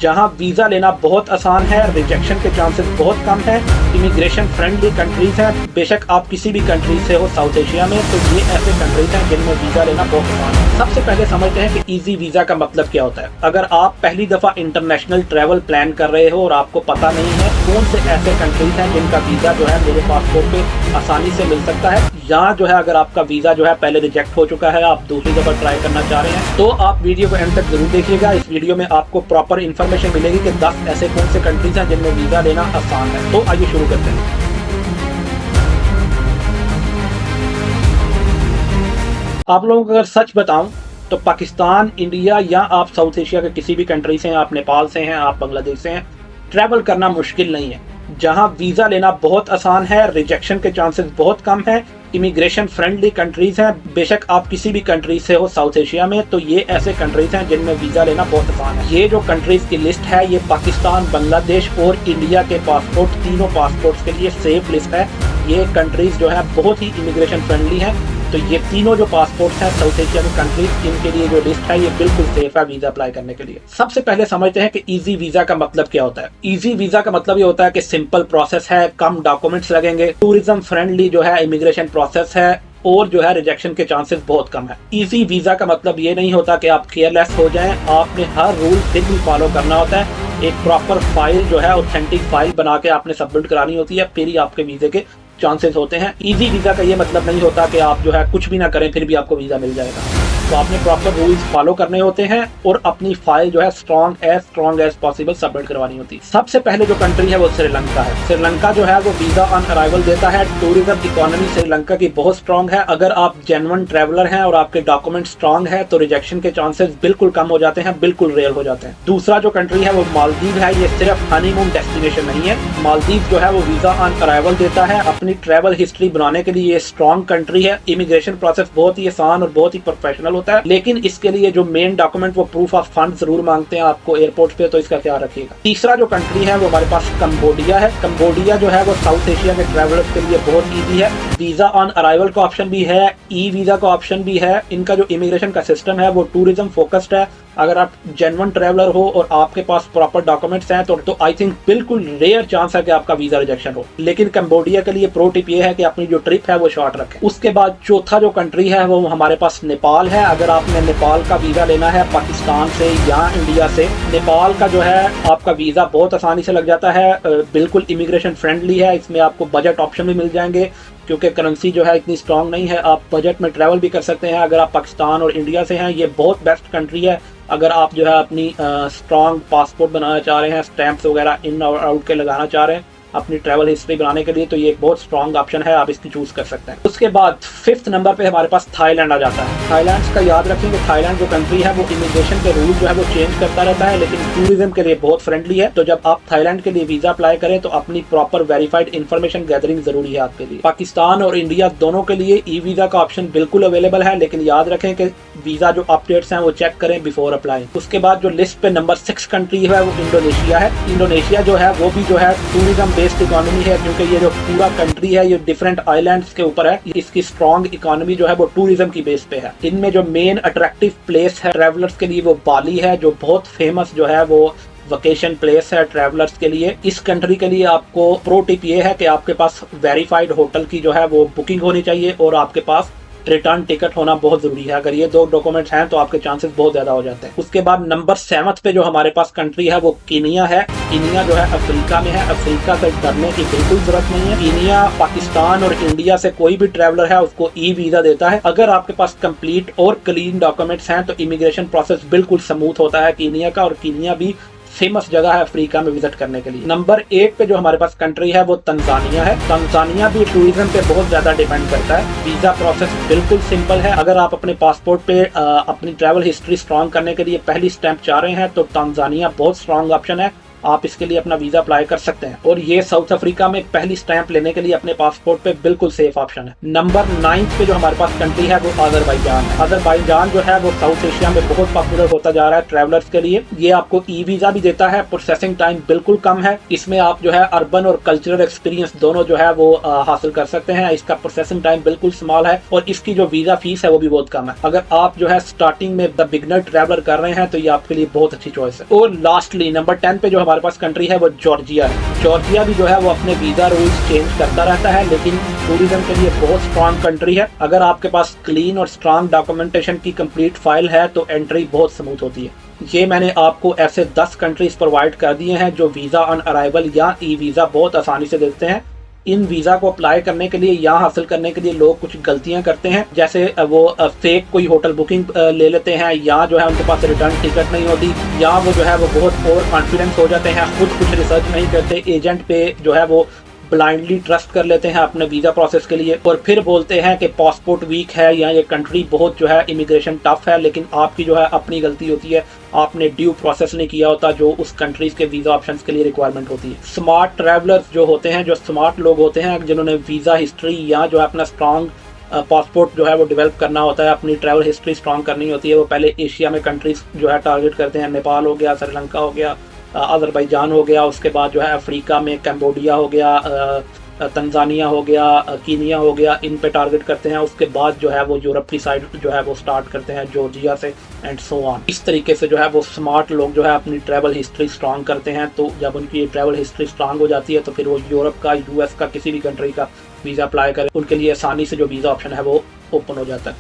जहां वीजा लेना बहुत आसान है, रिजेक्शन के चांसेस बहुत कम है, इमिग्रेशन फ्रेंडली कंट्रीज हैं। बेशक आप किसी भी कंट्री से हो साउथ एशिया में, तो ये ऐसे कंट्रीज हैं जिनमें वीजा लेना बहुत आसान है। सबसे पहले समझते हैं कि इजी वीजा का मतलब क्या होता है। अगर आप पहली दफा इंटरनेशनल ट्रैवल प्लान कर रहे हो और आपको पता नहीं है कौन से ऐसे कंट्रीज हैं जिनका वीजा जो है मेरे पासपोर्ट पे आसानी से मिल सकता है, यहाँ जो है अगर आपका वीजा जो है पहले रिजेक्ट हो चुका है, आप दूसरी दफा ट्राई करना चाह रहे हैं, तो आप वीडियो को एंड तक जरूर देखिएगा। इस वीडियो में आपको प्रॉपर इन्फॉर्मेशन मिलेगी कि 10 ऐसे कौन से कंट्रीज हैं जिनमें वीजा लेना आसान है। तो आइए शुरू करते हैं। आप लोगों को अगर सच बताऊं तो पाकिस्तान, इंडिया या आप साउथ एशिया के किसी भी कंट्री से हैं, आप नेपाल से हैं, आप बांग्लादेश से हैं, ट्रैवल करना मुश्किल नहीं है। जहां वीजा लेना बहुत आसान है, रिजेक्शन के चांसेस बहुत कम है, इमिग्रेशन फ्रेंडली कंट्रीज हैं। बेशक आप किसी भी कंट्री से हो साउथ एशिया में, तो ये ऐसे कंट्रीज हैं जिनमें वीजा लेना बहुत आसान है। ये जो कंट्रीज की लिस्ट है, ये पाकिस्तान, बांग्लादेश और इंडिया के पासपोर्ट, तीनों पासपोर्ट्स के लिए सेफ लिस्ट है। ये कंट्रीज जो है बहुत ही इमिग्रेशन फ्रेंडली हैं। तो ये तीनों जो पासपोर्ट हैं साउथ एशिया की कंट्रीज, इनके लिए जो लिस्ट है ये बिल्कुल सेफ है वीजा अप्लाई करने के लिए। सबसे पहले समझते हैं कि इजी वीजा का मतलब क्या होता है। इजी वीजा का मतलब ये होता है कि सिंपल प्रोसेस है, कम डॉक्यूमेंट्स लगेंगे, टूरिज्म फ्रेंडली जो है इमिग्रेशन प्रोसेस है, और जो है रिजेक्शन के चांसेस बहुत कम है। इजी वीजा का मतलब ये नहीं होता कि आप केयरलेस हो जाएं, आपने हर रूल स्ट्रिक्टली फॉलो करना होता है। एक प्रॉपर फाइल जो है ऑथेंटिक फाइल बना के आपने सबमिट करानी होती है, फिर ही आपके वीजे के चांसेस होते हैं। इजी वीजा का ये मतलब नहीं होता कि आप जो है कुछ भी ना करें फिर भी आपको वीजा मिल जाएगा। तो आपने प्रॉपर रूल्स फॉलो करने होते हैं और अपनी फाइल जो है स्ट्रॉन्ग एज पॉसिबल सबमिट करवानी होती है। सबसे पहले जो कंट्री है वो श्रीलंका है। श्रीलंका जो है वो वीजा ऑन अराइवल देता है। टूरिज्म इकोनॉमी श्रीलंका की बहुत स्ट्रॉन्ग है। अगर आप जेन्युइन ट्रैवलर हैं और आपके डॉक्यूमेंट स्ट्रॉन्ग है तो रिजेक्शन के चांसेस बिल्कुल कम हो जाते हैं, बिल्कुल रेयर हो जाते हैं। दूसरा जो कंट्री है वो मालदीव है। ये सिर्फ हनीमून डेस्टिनेशन नहीं है। मालदीव जो है वो वीजा ऑन अराइवल देता है। अपनी ट्रैवल हिस्ट्री बनाने के लिए ये स्ट्रॉन्ग कंट्री है। इमिग्रेशन प्रोसेस बहुत ही आसान और बहुत ही प्रोफेशनल होता है, लेकिन इसके लिए जो मेन डॉक्यूमेंट वो प्रूफ ऑफ फंड जरूर मांगते हैं आपको एयरपोर्ट पे, तो इसका ख्याल रखिएगा। तीसरा जो कंट्री है वो हमारे पास कंबोडिया है। कंबोडिया जो है वो साउथ एशिया के ट्रैवलर्स के लिए बहुत इजी है। वीजा ऑन अराइवल का ऑप्शन भी है, ई वीजा का ऑप्शन भी है। इनका जो इमिग्रेशन का सिस्टम है वो टूरिज्म फोकस्ड है। अगर आप जेन्युइन ट्रैवलर हो और आपके पास प्रॉपर डॉक्यूमेंट्स हैं तो आई थिंक बिल्कुल रेयर चांस है कि आपका वीजा रिजेक्शन हो। लेकिन कंबोडिया के लिए प्रो टिप ये है कि अपनी जो ट्रिप है वो शॉर्ट रखें। उसके बाद चौथा जो कंट्री है वो हमारे पास नेपाल है। अगर आपने नेपाल का वीजा लेना है पाकिस्तान से या इंडिया से, नेपाल का जो है आपका वीजा बहुत आसानी से लग जाता है। बिल्कुल इमिग्रेशन फ्रेंडली है। इसमें आपको बजट ऑप्शन भी मिल जाएंगे क्योंकि करेंसी जो है इतनी स्ट्रांग नहीं है। आप बजट में ट्रैवल भी कर सकते हैं। अगर आप पाकिस्तान और इंडिया से हैं, ये बहुत बेस्ट कंट्री है। अगर आप जो है अपनी स्ट्रॉन्ग पासपोर्ट बनाना चाह रहे हैं, स्टैंप्स वगैरह इन और आउट के लगाना चाह रहे हैं अपनी ट्रैवल हिस्ट्री बनाने के लिए, तो ये एक बहुत स्ट्रॉन्ग ऑप्शन है, आप इसकी चूज कर सकते हैं। उसके बाद 5th नंबर पे हमारे पास थाईलैंड आ जाता है। थाईलैंड का याद रखेंगे, थाईलैंड जो कंट्री है वो इमिग्रेशन के रूल जो है वो चेंज करता रहता है, लेकिन टूरिज्म के लिए बहुत फ्रेंडली है। तो जब आप थाईलैंड के लिए वीजा अप्लाई करें तो अपनी प्रॉपर वेरीफाइड इन्फॉर्मेशन गैदरिंग जरूरी है आपके लिए। पाकिस्तान और इंडिया दोनों के लिए ई वीजा का ऑप्शन बिल्कुल अवेलेबल है, लेकिन याद रखें कि वीजा जो अपडेट्स हैं वो चेक करें बिफोर अप्लाई। उसके बाद जो लिस्ट पे नंबर 6 कंट्री है वो इंडोनेशिया है। इंडोनेशिया जो है वो भी जो है टूरिज्म बेस्ड इकोनॉमी है, क्योंकि ये जो पूरा कंट्री है ये डिफरेंट आइलैंड्स के ऊपर है। इसकी स्ट्रॉन्ग इकोनॉमी जो है वो टूरिज्म की बेस पे है। इनमें जो मेन अट्रैक्टिव प्लेस है ट्रैवलर्स के लिए वो बाली है, जो बहुत फेमस जो है वो वेकेशन प्लेस है ट्रैवलर्स के लिए। इस कंट्री के लिए आपको प्रो टिप ये है कि आपके पास वेरीफाइड होटल की जो है वो बुकिंग होनी चाहिए और आपके पास रिटर्न टिकट होना बहुत जरूरी है। अगर ये 2 डॉक्यूमेंट्स हैं तो आपके चांसेस बहुत ज्यादा हो जाते हैं। उसके बाद नंबर 7 पे जो हमारे पास कंट्री है वो कीनिया है। कीनिया जो है अफ्रीका में है। अफ्रीका से डरने की बिल्कुल जरूरत नहीं है। कीनिया पाकिस्तान और इंडिया से कोई भी ट्रैवलर है उसको ई वीजा देता है। अगर आपके पास कंप्लीट और क्लीन डॉक्यूमेंट्स हैं तो इमिग्रेशन प्रोसेस बिल्कुल स्मूथ होता है कीनिया का, और कीनिया भी फेमस जगह है अफ्रीका में विजिट करने के लिए। नंबर 8 पे जो हमारे पास कंट्री है वो तंजानिया है। तंजानिया भी टूरिज्म पे बहुत ज्यादा डिपेंड करता है। वीजा प्रोसेस बिल्कुल सिंपल है। अगर आप अपने पासपोर्ट पे अपनी ट्रैवल हिस्ट्री स्ट्रॉन्ग करने के लिए पहली स्टैंप चाह रहे हैं तो तंजानिया बहुत स्ट्रॉन्ग ऑप्शन है। आप इसके लिए अपना वीजा अप्लाई कर सकते हैं। और ये साउथ अफ्रीका में पहली स्टैंप लेने के लिए अपने पासपोर्ट पे बिल्कुल सेफ ऑप्शन है। नंबर 9 पे जो हमारे पास कंट्री है वो अजरबैजान है। अजरबैजान जो है वो साउथ एशिया में बहुत पॉपुलर होता जा रहा है ट्रैवलर्स के लिए। ये आपको ई वीजा भी देता है, प्रोसेसिंग टाइम बिल्कुल कम है। इसमें आप जो है अर्बन और कल्चरल एक्सपीरियंस दोनों जो है वो हासिल कर सकते हैं। इसका प्रोसेसिंग टाइम बिल्कुल स्मॉल है और इसकी जो वीजा फीस है वो भी बहुत कम है। अगर आप जो है स्टार्टिंग में द बिगनर ट्रैवलर कर रहे हैं तो ये आपके लिए बहुत अच्छी चॉइस है। और लास्टली नंबर 10 पे जो हमारे पास कंट्री है वो जॉर्जिया है। जॉर्जिया भी जो है वो अपने वीजा रूल्स चेंज करता रहता है, लेकिन टूरिज्म के लिए बहुत स्ट्रॉन्ग कंट्री है। अगर आपके पास क्लीन और स्ट्रॉन्ग डॉक्यूमेंटेशन की कंप्लीट फाइल है तो एंट्री बहुत स्मूथ होती है। ये मैंने आपको ऐसे 10 कंट्रीज प्रोवाइड कर दिए हैं जो वीजा ऑन अराइवल या ई वीजा बहुत आसानी से देते हैं। इन वीजा को अप्लाई करने के लिए या हासिल करने के लिए लोग कुछ गलतियां करते हैं, जैसे वो फेक कोई होटल बुकिंग ले लेते हैं, या जो है उनके पास रिटर्न टिकट नहीं होती, या वो जो है वो बहुत ओवर कॉन्फिडेंस हो जाते हैं, खुद कुछ रिसर्च नहीं करते, एजेंट पे जो है वो ब्लाइंडली ट्रस्ट कर लेते हैं अपने वीजा प्रोसेस के लिए और फिर बोलते हैं कि पासपोर्ट वीक है या ये कंट्री बहुत जो है इमिग्रेशन टफ है। लेकिन आपकी जो है अपनी गलती होती है, आपने ड्यू प्रोसेस नहीं किया होता जो उस कंट्रीज के वीजा ऑप्शंस के लिए रिक्वायरमेंट होती है। स्मार्ट ट्रैवलर्स जो होते हैं, जो स्मार्ट लोग होते हैं, जिन्होंने वीजा हिस्ट्री या जो है अपना स्ट्रॉन्ग पासपोर्ट जो है वो डेवलप करना होता है, अपनी ट्रैवल हिस्ट्री स्ट्रॉन्ग करनी होती है, वो पहले एशिया में कंट्रीज जो है टारगेट करते हैं। नेपाल हो गया, श्रीलंका हो गया, अजरबैजान हो गया, उसके बाद जो है अफ्रीका में कैम्बोडिया हो गया, तंजानिया हो गया, कीनिया हो गया, इन पे टारगेट करते हैं। उसके बाद जो है वो यूरोप की साइड जो है वो स्टार्ट करते हैं जॉर्जिया से एंड सो ऑन। इस तरीके से जो है वो स्मार्ट लोग जो है अपनी ट्रैवल हिस्ट्री स्ट्रांग करते हैं। तो जब उनकी ट्रैवल हिस्ट्री स्ट्रांग हो जाती है तो फिर वो यूरोप का, यूएस का, किसी भी कंट्री का वीज़ा अप्लाई करें, उनके लिए आसानी से जो वीज़ा ऑप्शन है वो ओपन हो जाता है।